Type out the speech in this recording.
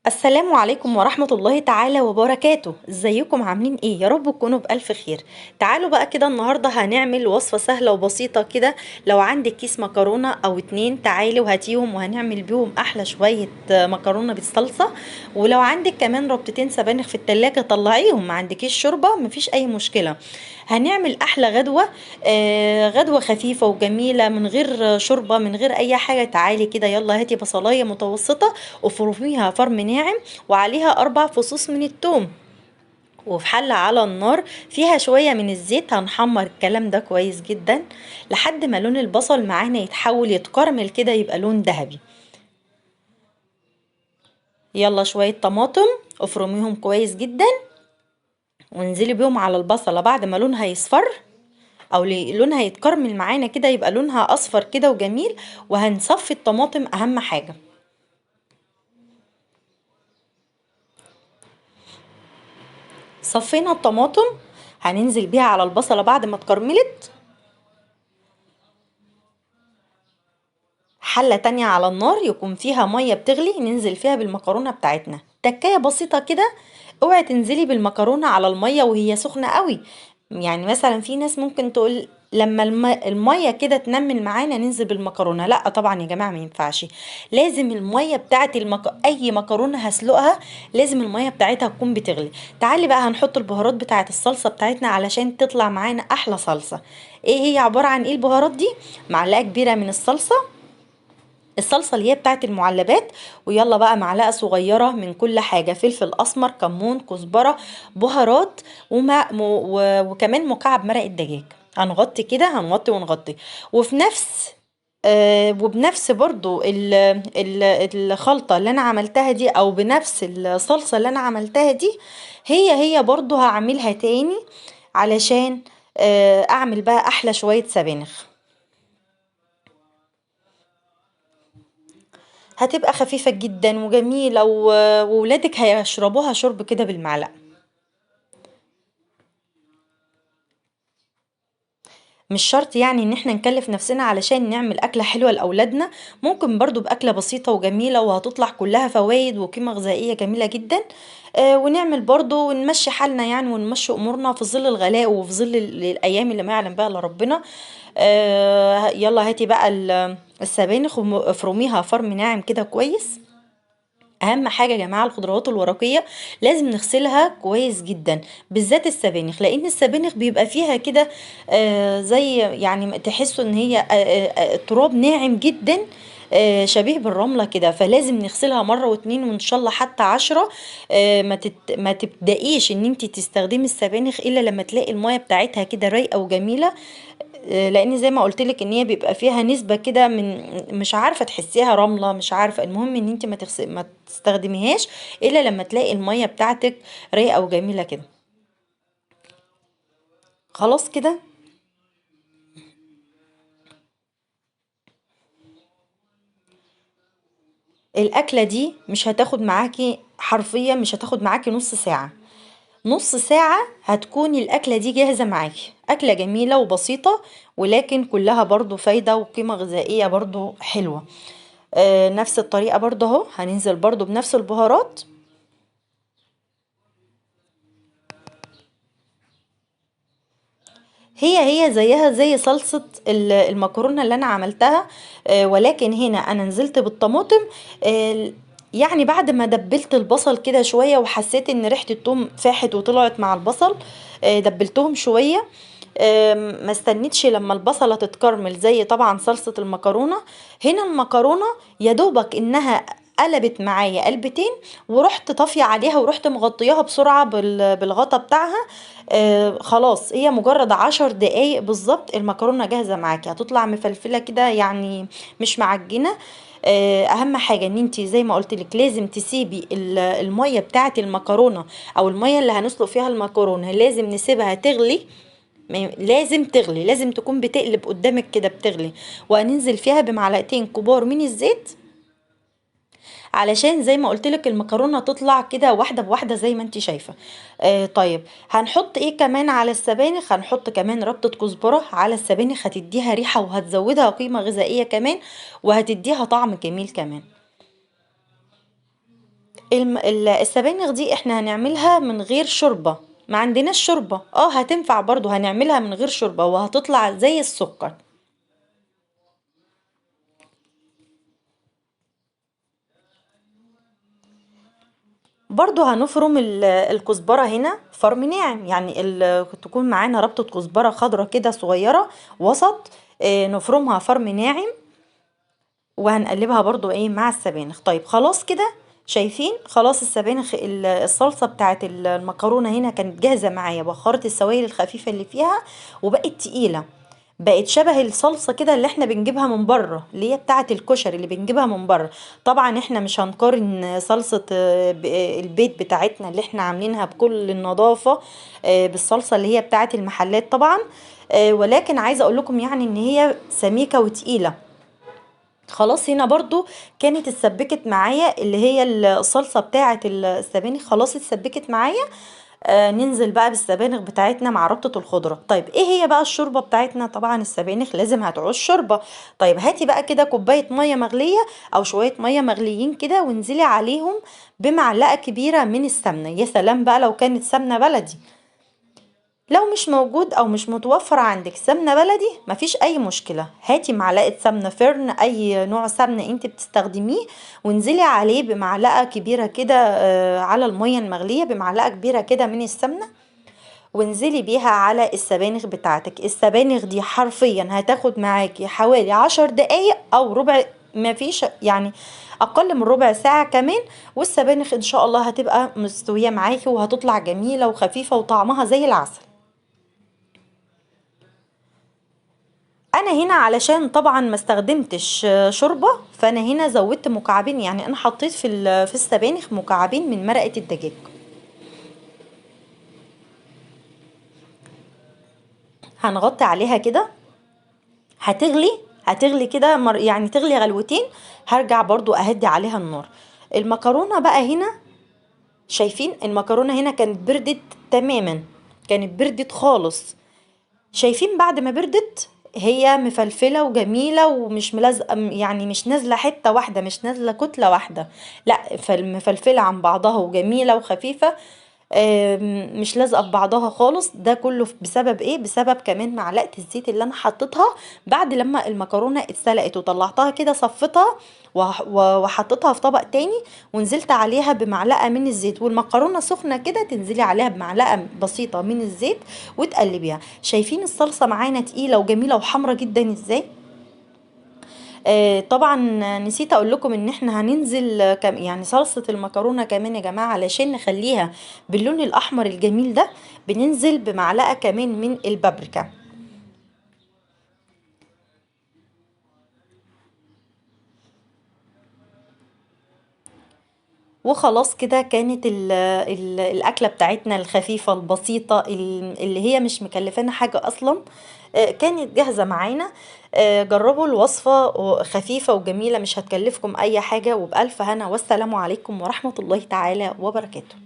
السلام عليكم ورحمة الله تعالى وبركاته. ازيكم عاملين ايه؟ يا رب تكونوا بألف خير. تعالوا بقى كده النهاردة هنعمل وصفة سهلة وبسيطة كده. لو عندك كيس مكرونة او اتنين تعالي وهاتيهم وهنعمل بيهم احلى شوية مكرونة بالصلصة. ولو عندك كمان ربطتين سبانخ في التلاجة طلعيهم، ما عندكيش شوربة مفيش اي مشكلة. هنعمل احلى غدوة. غدوة خفيفة وجميلة من غير شوربة من غير اي حاجة. تعالي كده يلا هاتي بصلاية متوسطة وفرميها فرم ناعم، وعليها 4 فصوص من الثوم، وفي حلة على النار فيها شوية من الزيت هنحمر الكلام ده كويس جدا لحد ما لون البصل معانا يتحول يتكرمل كده يبقى لون ذهبي. يلا شوية طماطم افرميهم كويس جدا وانزلي بيهم على البصلة بعد ما لونها يصفر او لونها يتكرمل معانا كده يبقى لونها اصفر كده وجميل. وهنصفي الطماطم اهم حاجة. صفينا الطماطم هننزل بيها على البصلة بعد ما اتكرملت. حلة تانية على النار يكون فيها مية بتغلي ننزل فيها بالمكرونة بتاعتنا، تكاية بسيطة كده. اوعي تنزلي بالمكرونة على المية وهي سخنة قوي. يعني مثلا في ناس ممكن تقول لما المية كده تنمل معانا ننزل بالمكرونة، لا طبعا يا جماعة ما ينفعش. لازم المية بتاعت اي مكرونة هسلقها لازم المية بتاعتها تكون بتغلي. تعالي بقى هنحط البهارات بتاعت الصلصة بتاعتنا علشان تطلع معانا احلى صلصة. ايه هي عبارة عن ايه البهارات دي؟ معلقة كبيرة من الصلصة اللي هي بتاعت المعلبات. ويلا بقى معلقة صغيرة من كل حاجة: فلفل أسمر، كمون، كزبرة، بهارات، وكمان مكعب مرق الدجاج. هنغطي كده، هنغطي ونغطي. وفي نفس وبنفس برضو الخلطة اللي أنا عملتها دي أو بنفس الصلصة اللي أنا عملتها دي هي برضو هعملها تاني علشان أعمل بقى أحلى شوية سبانخ. هتبقى خفيفة جدا وجميلة وولادك هيشربوها شرب كده بالمعلقة. مش شرط يعني ان احنا نكلف نفسنا علشان نعمل اكلة حلوة لاولادنا. ممكن برضو باكلة بسيطة وجميلة وهتطلع كلها فوائد وقيمة غذائية جميلة جدا. ونعمل برضو ونمشي حالنا يعني ونمشي امورنا في ظل الغلاء وفي ظل الايام اللي ما يعلم بها الا ربنا. يلا هاتي بقى السبانخ وافرميها فرم ناعم كده كويس. اهم حاجه يا جماعه الخضروات الورقيه لازم نغسلها كويس جدا، بالذات السبانخ لان السبانخ بيبقى فيها كده زي يعني تحسوا ان هي تراب ناعم جدا، شبيه بالرملة كده. فلازم نغسلها مرة واتنين وان شاء الله حتى 10. ما تبدأيش ان انت تستخدمي السبانخ الا لما تلاقي المية بتاعتها كده رايقة وجميلة. لان زي ما قلت لك ان هي بيبقى فيها نسبة كده من مش عارفة تحسيها رملة، مش عارفة. المهم ان انت ما تستخدميهاش الا لما تلاقي المية بتاعتك رايقة وجميلة كده. خلاص كده. الاكلة دي مش هتاخد معاكي حرفيا، مش هتاخد معاكي نص ساعة. نص ساعة هتكون الأكلة دي جاهزة معاكي. أكلة جميلة وبسيطة ولكن كلها برضو فايدة وقيمة غذائية برضو حلوة. نفس الطريقة برضو اهو هننزل برضو بنفس البهارات. هي زيها زي صلصة المكرونة اللي أنا عملتها. ولكن هنا أنا نزلت بالطماطم. آه، يعني بعد ما دبلت البصل كده شوية وحسيت إن ريحة التوم فاحت وطلعت مع البصل، دبلتهم شوية. ما استنيتش لما البصلة تتكرمل زي طبعا صلصة المكرونة. هنا المكرونة يا دوبك إنها قلبت معايا قلبتين ورحت طافية عليها ورحت مغطياها بسرعة بالغطا بتاعها. خلاص هي مجرد 10 دقايق بالظبط المكرونة جاهزة معاكي، هتطلع مفلفلة كده يعني مش معجنة. اهم حاجة ان انتي زي ما قلتلك لازم تسيبي المية بتاعة المكرونة او المية اللي هنسلق فيها المكرونة لازم نسيبها تغلي. لازم تغلي، لازم تكون بتقلب قدامك كده بتغلي. وهننزل فيها بمعلقتين كبار من الزيت علشان زي ما قلت لك المكرونه تطلع كده واحده بواحده زي ما انت شايفه. طيب هنحط ايه كمان على السبانخ؟ هنحط كمان ربطه كزبره على السبانخ هتديها ريحه وهتزودها قيمه غذائيه كمان وهتديها طعم جميل كمان. السبانخ دي احنا هنعملها من غير شوربة، ما عندناش شوربة، هتنفع برضو، هنعملها من غير شوربة وهتطلع زي السكر. برضو هنفرم الكزبرة هنا فرم ناعم، يعني تكون معانا ربطة كزبرة خضرة كده صغيرة وسط، نفرمها فرم ناعم وهنقلبها برضو مع السبانخ. طيب خلاص كده، شايفين خلاص السبانخ الصلصة بتاعت المكرونة هنا كانت جاهزة معايا، بخرت السوائل الخفيفة اللي فيها وبقت تقيلة، بقت شبه الصلصة كده اللي احنا بنجيبها من بره، اللي هي بتاعة الكشري اللي بنجيبها من بره. طبعا احنا مش هنقارن صلصة البيت بتاعتنا اللي احنا عاملينها بكل النظافة بالصلصة اللي هي بتاعة المحلات طبعا. ولكن عايزة اقول لكم يعني ان هي سميكة وتقيلة. خلاص هنا برضو كانت اتسبكت معايا اللي هي الصلصة بتاعة السبانخ، خلاص اتسبكت معايا. ننزل بقى بالسبانخ بتاعتنا مع ربطة الخضرة. طيب ايه هي بقى الشوربة بتاعتنا؟ طبعا السبانخ لازم هتعوز شوربة. طيب هاتي بقى كده كوباية مية مغلية او شوية مية مغليين كده، وانزلي عليهم بمعلقة كبيرة من السمنة. يا سلام بقى لو كانت سمنة بلدي. لو مش موجود او مش متوفر عندك سمنة بلدي مفيش اي مشكلة، هاتي معلقة سمنة فرن، اي نوع سمنة انت بتستخدميه، وانزلي عليه بمعلقة كبيرة كده على المية المغلية بمعلقة كبيرة كده من السمنة، وانزلي بيها على السبانخ بتاعتك. السبانخ دي حرفيا هتاخد معاكي حوالي 10 دقايق او ربع، مفيش يعني اقل من ربع ساعة كمان، والسبانخ ان شاء الله هتبقى مستوية معاكي وهتطلع جميلة وخفيفة وطعمها زي العسل. انا هنا علشان طبعا ما استخدمتش شوربه، فانا هنا زودت مكعبين، يعني انا حطيت في السبانخ مكعبين من مرقه الدجاج. هنغطي عليها كده، هتغلي، هتغلي كده يعني تغلي غلوتين، هرجع برضو اهدي عليها النار. المكرونه بقى هنا، شايفين المكرونه هنا كانت بردت تماما، كانت بردت خالص. شايفين بعد ما بردت هي مفلفلة وجميلة ومش ملزقة، يعني مش نازلة حتة واحدة، مش نازلة كتلة واحدة، لا مفلفلة عن بعضها وجميلة وخفيفة. مش لازقة في بعضها خالص. ده كله بسبب ايه؟ بسبب كمان معلقة الزيت اللي انا حطيتها بعد لما المكرونة اتسلقت وطلعتها كده، صفتها وحطيتها في طبق تاني، ونزلت عليها بمعلقة من الزيت، والمكرونة سخنة كده تنزلي عليها بمعلقة بسيطة من الزيت وتقلبيها. شايفين الصلصة معانا تقيلة وجميلة وحمرة جدا ازاي؟ طبعا نسيت اقول لكم ان احنا هننزل يعني صلصة المكرونة كمان يا جماعة علشان نخليها باللون الاحمر الجميل ده، بننزل بمعلقة كمان من البابريكا. وخلاص كده كانت الأكلة بتاعتنا الخفيفة البسيطة اللي هي مش مكلفانا حاجة أصلا، كانت جاهزة معانا. جربوا الوصفة، خفيفة وجميلة، مش هتكلفكم أي حاجة، وبألف هنا، والسلام عليكم ورحمة الله تعالى وبركاته.